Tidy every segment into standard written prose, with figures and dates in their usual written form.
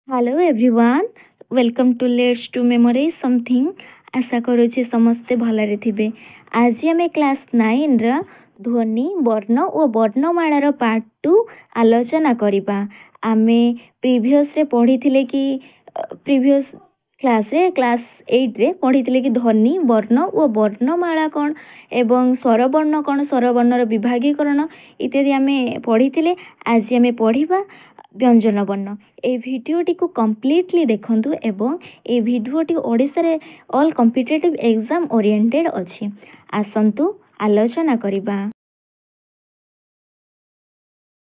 Hello everyone, welcome to Let's to Memorize Something. आशा करुछि समस्ते भलरे थिबे। आज आमे क्लास 9 रा ध्वनि वर्ण और वर्णमालार पार्ट 2 आलोचना करिबा। आमे प्रीवियस रे पढिथिले कि प्रीवियस क्लास 8 रे पढिथिले कि ध्वनि वर्ण और वर्णमाला कोन एवं स्वरवर्ण कोन स्वरवर्णर विभागीकरण इत्यादि आमे पढिथिले। आज आमे पढिबा व्यंजन वर्ण। ए भिडियोटी को कम्प्लीटली देखंतु एवं ए भिडियोटी ओडिसा रे ऑल कॉम्पिटिटिव एग्जाम ओरिएंटेड अछि। आसंतु आलोचना करिबा।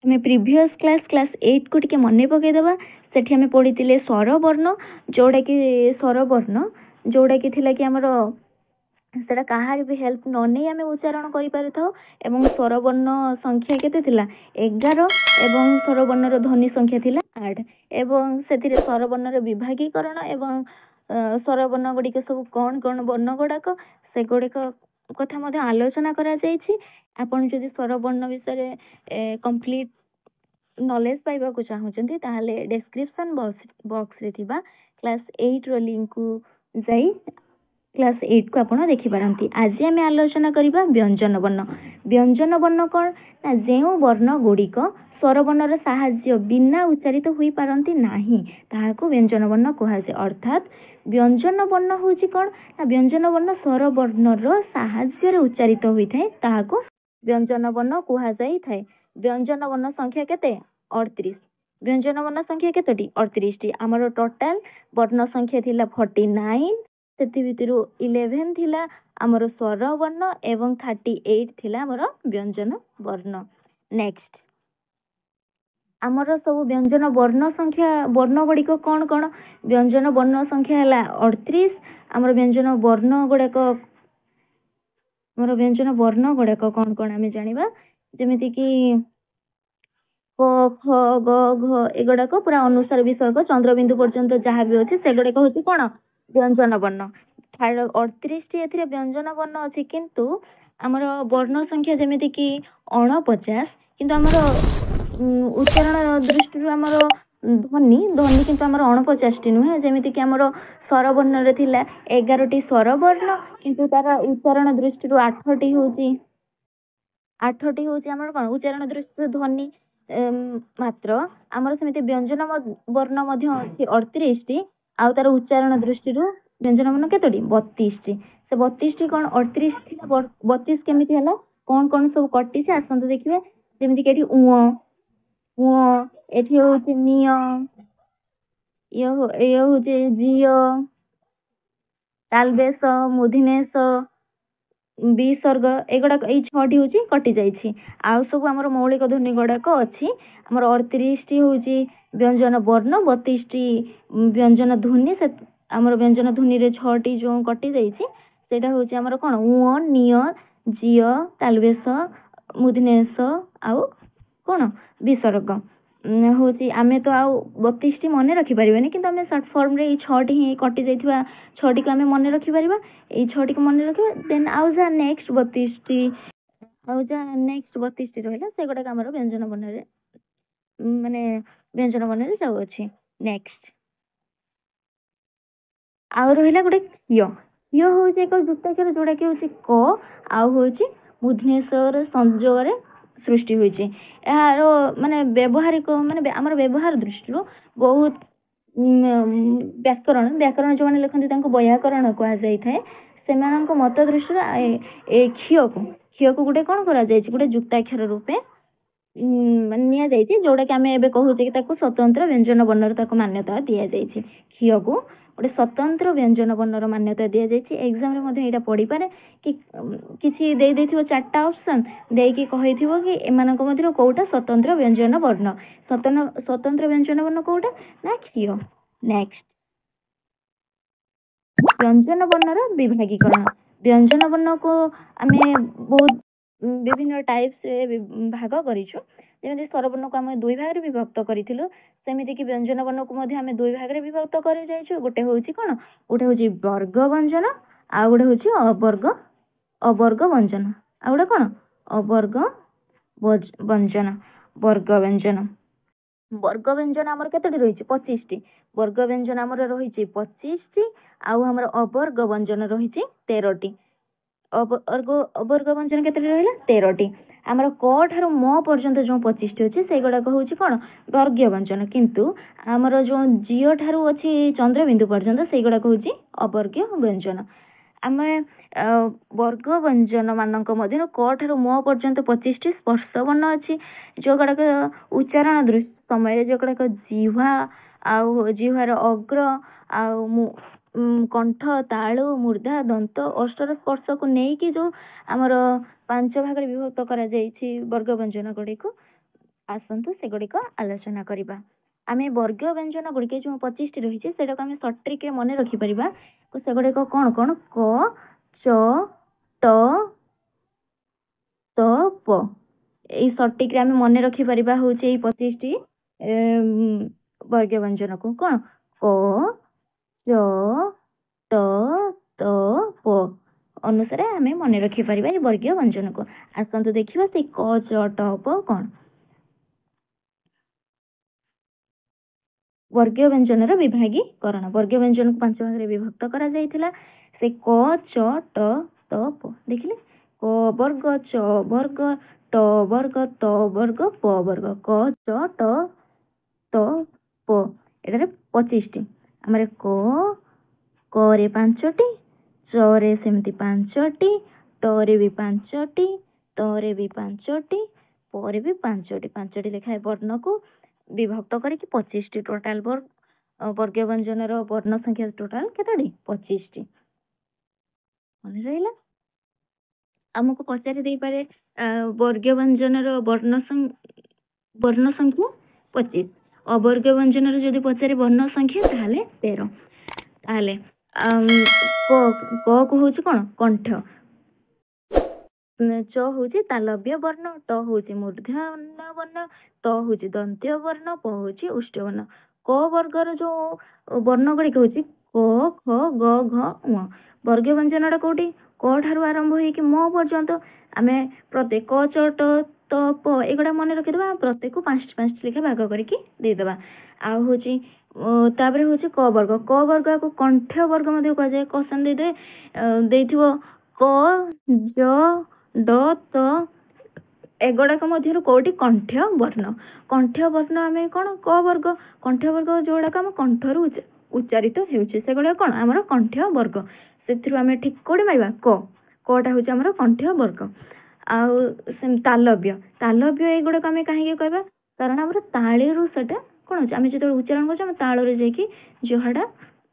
हमें प्रीवियस क्लास 8 को टिके मने पके देबा। सेठी हमें पढितिले स्वरवर्ण जोडा कि स्वरवर्ण जोडा कि थिला कि हमरो सेटा कहार भी हेल्प न नहीं आम उच्चारण कर स्वरवर्ण संख्या केते थिला 11 एवं स्वरवर्णर ध्वनि संख्या थिला 8 एवं से स्वरवर्णर विभागीकरण एवं स्वरवर्ण गुड़िक सब कौन कौन वर्ण गुड़ाक से गुड़िक कथा मध्य आलोचना करा जायछि। आपण जदि स्वरवर्ण विषय कंप्लीट नॉलेज पाइबा को चाहूचंती ताहाले डिस्क्रिप्शन बॉक्स रे थिबा क्लास 8 रो लिंक को जाई क्लास 8 को आपण देखि पारंती। आज आमे आलोचना करिबा व्यंजन वर्ण। व्यंजन वर्ण कोन ना जेउ वर्ण गुड़िक स्वरवर्णर साहाय्य बिना उच्चारित होई पारंती नाही ताहाको व्यंजन वर्ण कहा जाय। अर्थात व्यंजन वर्ण होची कोन ना व्यंजन वर्ण स्वरवर्णर साहाय्य रे उच्चारित होई थाए ताहाको व्यंजन वर्ण कहा जाय थाए। व्यंजन वर्ण संख्या केते 38। व्यंजन वर्ण संख्या केतोटी 38 टी। हमर टोटल वर्ण संख्या थिला 49 सेति भितरु 11 थिला हमर स्वर वर्ण एवं 38 थिला हमर व्यंजन वर्ण। नेक्स्ट हमर सब व्यंजन वर्ण संख्या वर्ण गुड़िक कौन कौन व्यंजन वर्ण संख्या है 38। हमर व्यंजन वर्ण गुड़ाक हमर व्यंजन वर्ण गुड़ाक कौन कौन आमे जानिबा जेमिति कि क ख ग घ एगुड़ाक पूरा अनुसार विसर्ग चंद्रबिंदु पर्यंत जहाँ भी अच्छे से गुड़ाक हूँ कौन व्यंजन वर्ण। 38 टी एथिरे व्यंजन वर्ण अछि किंतु हमर वर्ण संख्या जेमिति कि 49 किंतु हमर उच्चारण दृष्टि हमर ध्वनि ध्वनि किंतु हमर 49 टी नुहे जेमिति कि हमर स्वरवर्ण रे थिला 11 टी स्वरवर्ण किंतु तार उच्चारण दृष्टि 8 टी होची 8 टी होची हमर कोन उच्चारण दृष्टि ध्वनि मात्र हमर समिति व्यंजन वर्ण मध्ये अछि 38 टी आ तार उच्चारण दृष्टि व्यंजन वर्ण केतोटी 32 टी। से 32 टी कोन 38 थी 32 केमिति हला कोन कोन सब कटि से आसंत देखिबे जेमिति कि एठी उ एठी होची निय यो होची जियो तालबेस मुधिनेस विसर्ग एगुड़ा ये 6टी होची कटि जाइछि। आउ सब हमर मौलिक ध्वनि गुड़ाक अछि हमर 38 टी होची व्यंजन वर्ण 32 टी व्यंजन ध्वनि से हमर व्यंजन ध्वनि रे 6टी जो कटि जाइछि सेटा होची हमर कोन उ निय जिय तालबेस मुधिनेस आउ कोन विसर्ग होची आमे तो आउ 32 टी मने रखि परिबेनी किंतु आमे शॉर्ट फॉर्म रे 6टी ही कटि जाइथिबा 6टी को आमे मने रखि परिबा ए 6टी को मने रखिबा देन आउ जा नेक्स्ट 32 टी आउ जा नेक्स्ट 32 टी रहला से गोटा हमर व्यंजन वर्ण रे माने व्यंजन वर्ण रे जाउ अछि। नेक्स्ट आउ रहिला गोटे य होची एक जुक्ताक्षर जोड़ा कि होची क आउ होची मुधनेश्वर संयोग रे सृष्टि होईची। यार माने व्यवहारिक माने हमर व्यवहार दृष्टि बहुत व्याकरण जो माने लिखନ୍ତି तांको व्याकरण कहा जाय थाए सेमानक मत दृष्टि ए खिय को गुटे कोन करा जाय गुटे जुक्ताक्षर रूपे निया जायछि जोड़ा कि हमें एबे कहूचे कि ताको स्वतंत्र व्यंजन वर्णर ताको मान्यता दिया जायछि। खिय को गोटे स्वतंत्र व्यंजन वर्णर मान्यता दिया जायछि। एग्जाम रे मध्ये एटा पढि पारे कि किछि देई देथिबो चारटा ऑप्शन देई कि कहिथिबो कि एमानक मध्ये कोउटा स्वतंत्र व्यंजन वर्ण स्वतंत्र व्यंजन वर्ण कोउटा ना खिय। नेक्स्ट व्यंजन वर्णर विभागीकरण। व्यंजन वर्ण को हमें बहुत विभिन्न टाइप से भाग करिछु जेमिति स्वरवर्ण को हम दुई भाग रे विभक्त करिथिलु सेमिति कि व्यंजन वर्ण को मध्ये हम दुई भाग रे विभक्त करि जाइछु। गोटे होची कोन गोटे होची वर्ग व्यंजन आ गोटे होची अवर्ग व्यंजन आ गोटे कोन अवर्ग व्यंजन वर्ग व्यंजन ବର୍ଗ ବ୍ୟଞ୍ଜନ ଆମର କେତେଟି ରହିଛି 25ଟି। ବର୍ଗ ବ୍ୟଞ୍ଜନ ଆମର ରହିଛି 25ଟି ଆଉ ଆମର ଅବର୍ଗ ବ୍ୟଞ୍ଜନ ରହିଛି 13ଟି। ଅବର୍ଗ ବ୍ୟଞ୍ଜନ କେତେଟି ରହିଲା 13ଟି। ଆମର କ ଠାରୁ ମ ପର୍ଯ୍ୟନ୍ତ ଯୋଉ 25ଟି ଅଛି ସେଇଗୁଡାକ ହଉଛି କଣ ବର୍ଗୀୟ ବ୍ୟଞ୍ଜନ, କିନ୍ତୁ ଆମର ଯୋଉ ଜିଅ ଠାରୁ ଅଛି ଚନ୍ଦ୍ରବିନ୍ଦୁ ପର୍ଯ୍ୟନ୍ତ ସେଇଗୁଡାକ ହଉଛି ଅବର୍ଗୀୟ ବ୍ୟଞ୍ଜନ। ଆମେ ବର୍ଗ ବ୍ୟଞ୍ଜନ ମାନଙ୍କ ମଧ୍ୟରୁ କ ଠାରୁ ମ ପର୍ଯ୍ୟନ୍ତ 25ଟି ସ୍ପର୍ଶ ବର୍ଣ୍ଣ ଅଛି, ଯୋଉଗୁଡାକ ଉଚ୍ଚାରଣ ସମୟରେ ଯୋଉଗୁଡାକ ଜିହ୍ବା ଆଉ ଜିହ୍ବାର ଅଗ୍ର ଆଉ କଣ୍ଠ, ତାଳୁ, ମୂର୍ଧା, ଦନ୍ତ, ଓଷ୍ଠର ସ୍ପର୍ଶକୁ ନେଇକି ଯୋଉ ଆମର 5 ଭାଗରେ ବିଭକ୍ତ କରାଯାଇଛି ବର୍ଗ ବ୍ୟଞ୍ଜନ ଗୁଡିକୁ, ଆସନ୍ତୁ ସେଗୁଡିକ ଆଲୋଚନା କରିବା। ଆମେ ବର୍ଗୀୟ ବ୍ୟଞ୍ଜନ ଗୁଡିକ ଯୋଉ 25ଟି ରହିଛି ସେଟାକୁ ଆମେ ସଟ୍ରିକରେ ମନେ ରଖିପାରିବା। ସେଗୁଡିକ କଣ କଣ କ, ଚ, ଟ, ତ, ପ। ଏଇ ସଟ୍ରିକରେ ଆମେ ମନେ ରଖିପାରିବା ହଉଛି ଏଇ 25ଟି ବର୍ଗୀୟ ବ୍ୟଞ୍ଜନକୁ କଣ କ, ଚ, ଟ, ତ, ପ ଅନୁସାରେ ଆମେ ମନେ ରଖିପାରିବା ଏଇ ବର୍ଗୀୟ ବ୍ୟଞ୍ଜନକୁ। ଆସନ୍ତୁ ଦେଖିବା ସେଇ କ, ଚ, ଟ, ପ କଣ। ବର୍ଗୀୟ ବ୍ୟଞ୍ଜନର ବିଭାଗୀକରଣ। ବର୍ଗୀୟ ବ୍ୟଞ୍ଜନକୁ 5 ଭାଗରେ ବିଭକ୍ତ କରାଯାଇଥିଲା। ସେ କ, ଚ, ଟ, ତ, ପ। ଦେଖିଲେ କ ବର୍ଗ, ଚ ବର୍ଗ, ଟ ବର୍ଗ, ତ ବର୍ଗ, ପ ବର୍ଗ। କ, ଚ, ଟ, ତ, ପ। ଏଠାରେ 25ଟି। ଆମର କ ରେ 5ଟି, ଚ ରେ ସେମିତି 5ଟି, ଟ ରେ ବି 5ଟି, ତ ରେ ବି 5ଟି, ପ ରେ ବି 5ଟି। 5ଟି ଲେଖାଏଁ ବର୍ଣ୍ଣକୁ ବିଭକ୍ତ କରିକି 25ଟି ଟୋଟାଲ ବର୍ଗୀୟ ବ୍ୟଞ୍ଜନର ବର୍ଣ୍ଣ ସଂଖ୍ୟା ଟୋଟାଲ କେତେଟି 25ଟି। ମନେ ରହିଲା। ଆମକୁ ପଚାରି ଦେଇପାରେ ବର୍ଗୀୟ ବ୍ୟଞ୍ଜନର ବର୍ଣ୍ଣ ସଂଖ୍ୟା 25। ଅବର୍ଗ ବ୍ୟଞ୍ଜନର ଯଦି ପଚାରେ ବର୍ଣ୍ଣ ସଂଖ୍ୟା ତାହେଲେ 13। ତାହେଲେ କ କୁ ହଉଛି କଣ କଣ୍ଠ, ଚ ହଉଛି ତାଲବ୍ୟ ବର୍ଣ୍ଣ, ଟ ହଉଛି ମୂର୍ଧନ୍ୟ ବର୍ଣ୍ଣ, ତ ହଉଛି ଦନ୍ତ୍ୟ ବର୍ଣ୍ଣ, ପ ହଉଛି ଉଷ୍ଟ୍ୟ ବର୍ଣ୍ଣ। କ ବର୍ଗର ଯୋଉ ବର୍ଣ୍ଣ ଗୁଡିକ ହଉଛି କ, ଖ, ଗ, ଘ, ଙ। ବର୍ଗୀୟ ବ୍ୟଞ୍ଜନଟା କୋଉଠି କ ଠାରୁ ଆରମ୍ଭ ହେଇକି ମ ପର୍ଯ୍ୟନ୍ତ। ଆମେ ପ୍ରତ୍ୟେକ କ, ଚ, ଟ, ତ, ପ ଏଗୁଡା ମନେ ରଖିଦବା। ପ୍ରତ୍ୟେକକୁ 5 ଲେଖା ଭାଗ କରିକି ଦେଇଦବା। ଆଉ ହଉଛି ତାପରେ ହଉଛି କ ବର୍ଗ। କ ବର୍ଗକୁ କଣ୍ଠ ବର୍ଗ ମଧ୍ୟ କୁହାଯାଏ। କ୍ୱେଶ୍ଚନ ଦେଇଥିବ କ, ଜ, ଡ, ତ ଏଗୁଡାକ ମଧ୍ୟରୁ କୋଉଠି କଣ୍ଠ ବର୍ଣ୍ଣ। କଣ୍ଠ ବର୍ଣ୍ଣ ଆମେ କଣ କ ବର୍ଗ। କଣ୍ଠ ବର୍ଗ ଯୋଉଗୁଡାକ ଆମ କଣ୍ଠରୁ ଉଚ୍ଚାରିତ ହେଉଛି ସେଗୁଡାକ କଣ ଆମର କଣ୍ଠ ବର୍ଗ। ସେଥିରୁ ଆମେ ଠିକ କୋଉଠି ପାଇବା କଟା ହଉଛି ଆମର କଣ୍ଠ ବର୍ଗ। ଆଉ ତାଲବ୍ୟ ଏଗୁଡାକ ଆମେ କାହିଁକି କହିବା, କାରଣ ଆମର ତାଳିରୁ ସେଟା କଣ ହଉଛି ଆମେ ଯେତେବେଳେ ଉଚ୍ଚାରଣ କରୁଛୁ ଆମେ ତାଳରେ ଯାଇକି ଜିହ୍ୱାଟା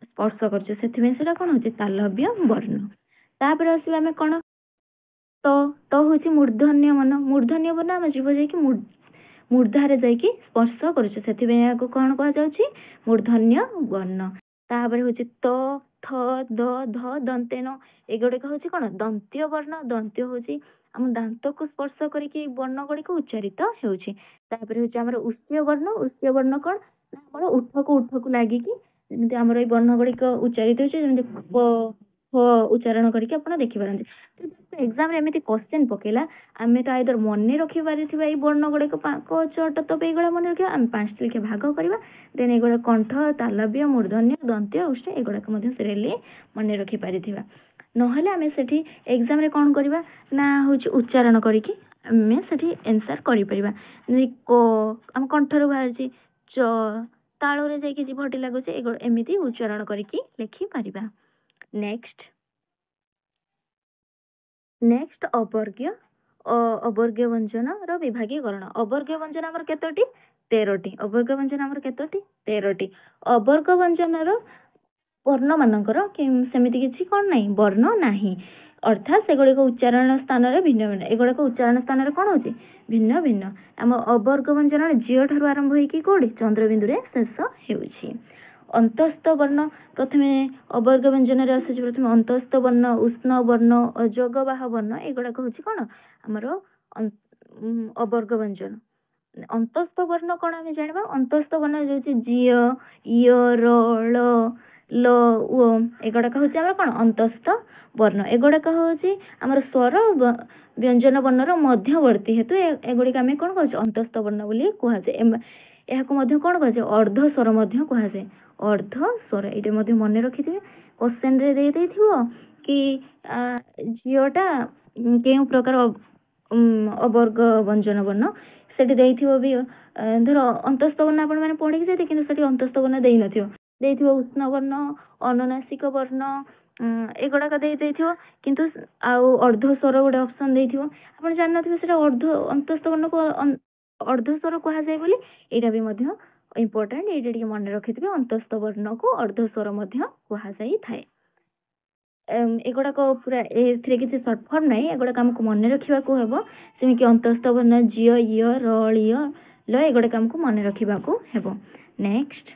ସ୍ପର୍ଶ କରୁଛୁ, ସେଥିପାଇଁ ସେଟା କଣ ହଉଛି ତାଲବ୍ୟ ବର୍ଣ୍ଣ। ତାପରେ ଆସିବା ଆମେ କଣ ତ ହଉଛି ମୂର୍ଧନ୍ୟ ବର୍ଣ୍ଣ। ମୂର୍ଧନ୍ୟ ବର୍ଣ୍ଣ ଆମେ ଯିବ ଯାଇକି ମୂର୍ଦ୍ଧାରେ ଯାଇକି ସ୍ପର୍ଶ କରୁଛୁ, ସେଥିପାଇଁ ଏହାକୁ କଣ କୁହାଯାଉଛି ମୂର୍ଧନ୍ୟ ବର୍ଣ୍ଣ। ତାପରେ ହଉଛି ତ, ଥ, ଦ, ଧ, ଦନ୍ତେନ ଏଗୁଡିକ ହଉଛି କଣ ଦନ୍ତ୍ୟ ବର୍ଣ୍ଣ। ଦନ୍ତ୍ୟ ହଉଛି ଆମ ଦାନ୍ତକୁ ସ୍ପର୍ଶ କରିକି ବର୍ଣ୍ଣ ଗୁଡିକ ଉଚ୍ଚାରିତ ହେଉଛି। ତାପରେ ହଉଛି ଆମର ଉଷ୍ଟ୍ୟ ବର୍ଣ୍ଣ। ଉଷ୍ଟ୍ୟ ବର୍ଣ୍ଣ କଣ ଆମର ଉଠକୁ ଲାଗିକି ଯେମିତି ଆମର ଏଇ ବର୍ଣ୍ଣ ଗୁଡିକ ଉଚ୍ଚାରିତ ହେଉଛି, ଯେମିତି ଉଚ୍ଚାରଣ କରିକି ଆପଣ ଦେଖିପାରନ୍ତି। ଏକ୍ସାମରେ ଏମିତି କ୍ୱେଶ୍ଚନ ପକେଇଲା ଆମେ ତ ଆଇଦର ମନେ ରଖିପାରିଥିବା ଏଇ ବର୍ଣ୍ଣ ଗୁଡିକ କ, ଚ, ଟ, ତ ଏଇଗୁଡା ମନେ ରଖିବା। ଆମେ 5 ଲେଖା ଭାଗ କରିବା, ଦେନ ଏଗୁଡା କଣ୍ଠ, ତାଲବ୍ୟ, ମୂର୍ଧନ୍ୟ, ଦନ୍ତ୍ୟ, ଉଷ୍ଟ୍ୟ ଏଗୁଡାକ ମଧ୍ୟ ସିରିଏଲି ମନେ ରଖିପାରିଥିବା। ନହେଲେ ଆମେ ସେଠି ଏକ୍ସାମରେ କଣ କରିବା ନା ହଉଛି ଉଚ୍ଚାରଣ କରିକି ଆମେ ସେଠି ଆନ୍ସର କରିପାରିବା। ଆମ କଣ୍ଠରୁ ବାହାରିଛି ଚ, ତାଳରେ ଯାଇକି ଜିଭଟି ଲାଗୁଛି, ଏମିତି ଉଚ୍ଚାରଣ କରିକି ଲେଖିପାରିବା। ନେକ୍ସଟ ଅବର୍ଗୀୟ ବ୍ୟଞ୍ଜନର ବିଭାଗୀକରଣ। ଅବର୍ଗୀୟ ବ୍ୟଞ୍ଜନ ଆମର କେତୋଟି 13ଟି। ଅବର୍ଗ ବ୍ୟଞ୍ଜନ ଆମର କେତୋଟି 13ଟି। ଅବର୍ଗ ବ୍ୟଞ୍ଜନର ବର୍ଣ୍ଣ ମାନଙ୍କର ସେମିତି କିଛି କଣ ନାହିଁ ବର୍ଣ୍ଣ ନାହିଁ, ଅର୍ଥାତ୍ ସେଗୁଡିକ ଉଚ୍ଚାରଣ ସ୍ଥାନରେ ଭିନ୍ନ ଭିନ୍ନ। ଏଗୁଡିକ ଉଚ୍ଚାରଣ ସ୍ଥାନରେ କଣ ହଉଛି ଭିନ୍ନ ଭିନ୍ନ। ଆମ ଅବର୍ଗ ବ୍ୟଞ୍ଜନ ଜିଅ ଠାରୁ ଆରମ୍ଭ ହେଇକି କୋଉଠି ଚନ୍ଦ୍ରବିନ୍ଦୁରେ ଶେଷ ହେଉଛି। ଅନ୍ତସ୍ଥ ବର୍ଣ୍ଣ ପ୍ରଥମେ ଅବର୍ଗ ବ୍ୟଞ୍ଜନରେ ଆସୁଛି ପ୍ରଥମେ ଅନ୍ତସ୍ଥ ବର୍ଣ୍ଣ, ଉଷ୍ଣ ବର୍ଣ୍ଣ, ଅଯୋଗବାହ ବର୍ଣ୍ଣ ଏଗୁଡାକ ହଉଛି କଣ ଆମର ଅବର୍ଗ ବ୍ୟଞ୍ଜନ। ଅନ୍ତସ୍ଥ ବର୍ଣ୍ଣ କଣ ଆମେ ଜାଣିବା। ଅନ୍ତସ୍ଥ ବର୍ଣ୍ଣ ହେଉଛି ଜିଅ, ଇୟ, ର, ଳ, ଲ, ଉ ଏଗୁଡାକ ହଉଛି ଆମର କଣ ଅନ୍ତସ୍ଥ ବର୍ଣ୍ଣ। ଏଗୁଡାକ ହଉଛି ଆମର ସ୍ୱର ବ୍ୟଞ୍ଜନ ବର୍ଣ୍ଣର ମଧ୍ୟବର୍ତ୍ତୀ ହେତୁ ଏଗୁଡିକ ଆମେ କଣ କହୁଛୁ ଅନ୍ତସ୍ଥ ବର୍ଣ୍ଣ ବୋଲି କୁହାଯାଏ। ଏହାକୁ ମଧ୍ୟ କ'ଣ କୁହାଯାଏ ଅର୍ଦ୍ଧ ସ୍ୱର ମଧ୍ୟ କୁହାଯାଏ ଅର୍ଦ୍ଧ ସ୍ୱର ଏଇଟା ମଧ୍ୟ ମନେ ରଖିଥିବେ କ୍ୱେଶ୍ଚନରେ ଦେଇଥିବ କି ଝିଅଟା କେଉଁ ପ୍ରକାର ଅବର୍ଗ ବ୍ୟଞ୍ଜନ ବର୍ଣ୍ଣ ସେଠି ଦେଇଥିବ ବି ଧର ଅନ୍ତସ୍ଥ ବର୍ଣ୍ଣ ଆପଣ ମାନେ ପଢିକି ଯାଇଥିବେ କିନ୍ତୁ ସେଠି ଅନ୍ତସ୍ଥ ବର୍ଣ୍ଣ ଦେଇନଥିବ ଦେଇଥିବ ଉଷ୍ଣ ବର୍ଣ୍ଣ ଅନୁନାସିକ ବର୍ଣ୍ଣ ଏଗୁଡାକ ଦେଇଥିବ କିନ୍ତୁ ଆଉ ଅର୍ଦ୍ଧ ସ୍ୱର ଗୋଟେ ଅପସନ ଦେଇଥିବ ଆପଣ ଜାଣିନଥିବେ ସେଟା ଅନ୍ତସ୍ଥ ବର୍ଣ୍ଣକୁ ଅର୍ଦ୍ଧ ସ୍ୱର କୁହାଯାଏ ବୋଲି ଏଇଟା ବି ମଧ୍ୟ ଇମ୍ପୋର୍ଟାଣ୍ଟ ଏଇଟା ଟିକେ ମନେ ରଖିଥିବେ ଅନ୍ତସ୍ଥ ବର୍ଣ୍ଣକୁ ଅର୍ଦ୍ଧ ସ୍ୱର ମଧ୍ୟ କୁହାଯାଇଥାଏ ଏଗୁଡାକ ପୁରା ଏଥିରେ କିଛି ସର୍ଟ ଫର୍ମ ନାହିଁ ଏଗୁଡାକ ଆମକୁ ମନେ ରଖିବାକୁ ହେବ ସେମିତି ଅନ୍ତସ୍ଥ ବର୍ଣ୍ଣ ଝିଅ ଇୟ ର ଳିୟ ଲ ଏଗୁଡାକ ଆମକୁ ମନେ ରଖିବାକୁ ହେବ ନେକ୍ସଟ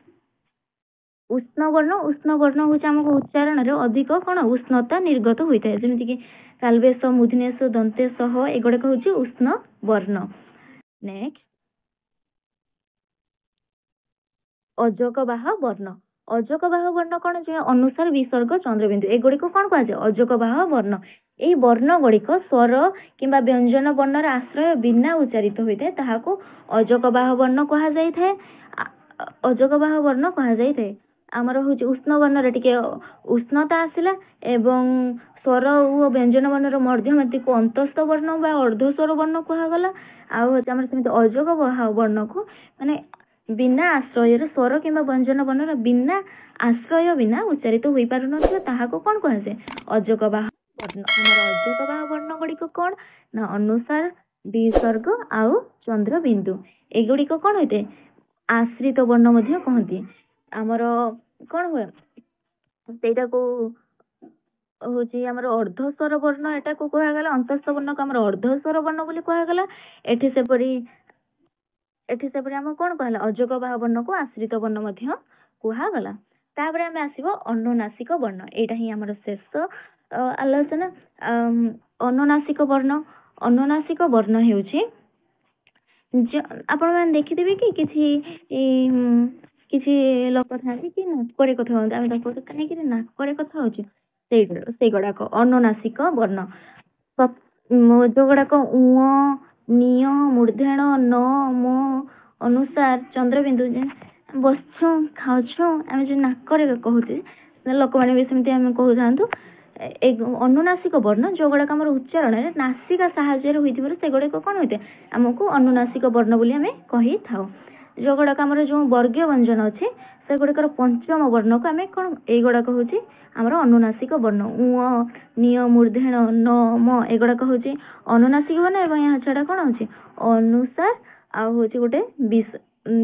ଉଷ୍ଣ ବର୍ଣ୍ଣ ହଉଛି ଆମକୁ ଉଚ୍ଚାରଣରେ ଅଧିକ କ'ଣ ଉଷ୍ଣତା ନିର୍ଗତ ହୋଇଥାଏ ଯେମିତିକି କାଲବେଶ ମୁଧନେଶ ଦନ୍ତେଶ ଏଗୁଡାକ ହଉଛି ଉଷ୍ଣ ବର୍ଣ୍ଣ ନେକ୍ସଟ ଅଯୋଗବାହ ବର୍ଣ୍ଣ ବର୍ଣ୍ଣ କ'ଣ ଯେ ଅନୁସାର ବିସର୍ଗ ଚନ୍ଦ୍ରବିନ୍ଦୁ ଏଗୁଡିକ କ'ଣ କୁହାଯାଏ ଅଯୋଗବାହ ବର୍ଣ୍ଣ ଏହି ବର୍ଣ୍ଣ ଗୁଡିକ ସ୍ୱର କିମ୍ବା ବ୍ୟଞ୍ଜନ ବର୍ଣ୍ଣର ଆଶ୍ରୟ ବିନା ଉଚ୍ଚାରିତ ହୋଇଥାଏ ତାହାକୁ ଅଯୋଗବାହ ବର୍ଣ୍ଣ କୁହାଯାଇଥାଏ ଆମର ହଉଛି ଉଷ୍ଣ ବର୍ଣ୍ଣରେ ଟିକେ ଉଷ୍ଣତା ଆସିଲା ଏବଂ ସ୍ୱର ଓ ବ୍ୟଞ୍ଜନ ବର୍ଣ୍ଣର ମଧ୍ୟମତିକୁ ଅନ୍ତସ୍ଥ ବର୍ଣ୍ଣ ବା ଅର୍ଦ୍ଧସ୍ୱର ବର୍ଣ୍ଣ କୁହାଗଲା ଆଉ ହଉଛି ଆମର ସେମିତି ଅଯୋଗବାହ ବର୍ଣ୍ଣକୁ ମାନେ ବିନା ଆଶ୍ରୟରେ ସ୍ୱର କିମ୍ବା ବ୍ୟଞ୍ଜନ ବର୍ଣ୍ଣର ବିନା ଆଶ୍ରୟ ବିନା ଉଚ୍ଚାରିତ ହୋଇପାରୁନଥିବ ତାହାକୁ କ'ଣ କୁହାଯାଏ ଅଯୋଗବାହ ବର୍ଣ୍ଣ ଆମର ଅଯୋଗବାହ ବର୍ଣ୍ଣ ଗୁଡିକ କ'ଣ ନା ଅନୁସାର ବିସର୍ଗ ଆଉ ଚନ୍ଦ୍ରବିନ୍ଦୁ ଏଗୁଡିକ କ'ଣ ହୋଇଥାଏ ଆଶ୍ରିତ ବର୍ଣ୍ଣ ମଧ୍ୟ କହନ୍ତି ଆମର କ'ଣ ହୁଏ ସେଇଟାକୁ ହଉଛି ଆମର ଅର୍ଦ୍ଧସ୍ୱର ବର୍ଣ୍ଣ ଏଟାକୁ କୁହାଗଲା ଅନ୍ତସ୍ଥ ବର୍ଣ୍ଣକୁ ଆମର ଅର୍ଦ୍ଧସ୍ୱର ବର୍ଣ୍ଣ ବୋଲି କୁହାଗଲା ଏଠି ସେପରି ଆମକୁ କ'ଣ କୁହାଗଲା ଅଯୋଗବାହ ବର୍ଣ୍ଣକୁ ଆଶ୍ରିତ ବର୍ଣ୍ଣ ମଧ୍ୟ କୁହାଗଲା ତାପରେ ଆମେ ଆସିବ ଅନୁନାସିକ ବର୍ଣ୍ଣ ଏଇଟା ହିଁ ଆମର ଶେଷ ଆଲୋଚନା ଅନୁନାସିକ ବର୍ଣ୍ଣ ହେଉଛି ଆପଣ ମାନେ ଦେଖିଥିବେ କି କିଛି ଲୋକ ଥାନ୍ତି କି ନାକରେ କଥା ହୁଅନ୍ତି ଆମେ ତାକୁ କାହିଁକି ନାକରେ କଥା ହଉଛୁ ସେଇଗୁଡାକ ଅନୁନାସିକ ବର୍ଣ୍ଣ ଯୋଉଗୁଡାକ ଉଁ ନିୟ ମୂର୍ଧେଣ ନ ମ ଅନୁସାର ଚନ୍ଦ୍ରବିନ୍ଦୁ ବସଛୁ ଖାଉଛୁ ଆମେ ଯୋଉ ନାକରେ କହୁଛେ ଲୋକମାନେ ବି ସେମିତି ଆମେ କହୁଥାନ୍ତୁ ଅନୁନାସିକ ବର୍ଣ୍ଣ ଯୋଉଗୁଡାକ ଆମର ଉଚ୍ଚାରଣରେ ନାସିକା ସାହାଯ୍ୟରେ ହୋଇଥିବାରୁ ସେଗୁଡାକ କ'ଣ ହୋଇଥାଏ ଆମକୁ ଅନୁନାସିକ ବର୍ଣ୍ଣ ବୋଲି ଆମେ କହିଥାଉ ଯୋଉଗୁଡାକ ଆମର ଯୋଉ ବର୍ଗୀୟ ବ୍ୟଞ୍ଜନ ଅଛି ସେଗୁଡିକର ପଞ୍ଚମ ବର୍ଣ୍ଣକୁ ଆମେ କ'ଣ ଏଇଗୁଡାକ ହଉଛି ଆମର ଅନୁନାସିକ ବର୍ଣ୍ଣ ଉଁ ନିୟ ମୂର୍ଧେଣ ନ ମ ଏଗୁଡାକ ହଉଛି ଅନୁନାସିକ ବର୍ଣ୍ଣ ଏବଂ ଏହା ଛଡା କ'ଣ ହଉଛି ଅନୁସାର ଆଉ ହଉଛି ଗୋଟେ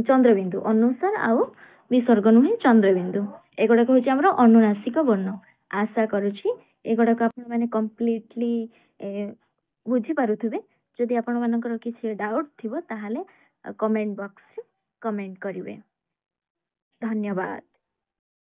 ଚନ୍ଦ୍ରବିନ୍ଦୁ ଅନୁସାର ଆଉ ବିସର୍ଗ ନୁହେଁ ଚନ୍ଦ୍ରବିନ୍ଦୁ ଏଗୁଡାକ ହଉଛି ଆମର ଅନୁନାସିକ ବର୍ଣ୍ଣ ଆଶା କରୁଛି ଏଗୁଡାକ ଆପଣ ମାନେ କମ୍ପ୍ଲିଟଲି ବୁଝିପାରୁଥିବେ ଯଦି ଆପଣ ମାନଙ୍କର କିଛି ଡାଉଟ୍ ଥିବ ତାହେଲେ କମେଣ୍ଟ ବକ୍ସରେ କମେଣ୍ଟ କରିବେ ଧନ୍ୟବାଦ।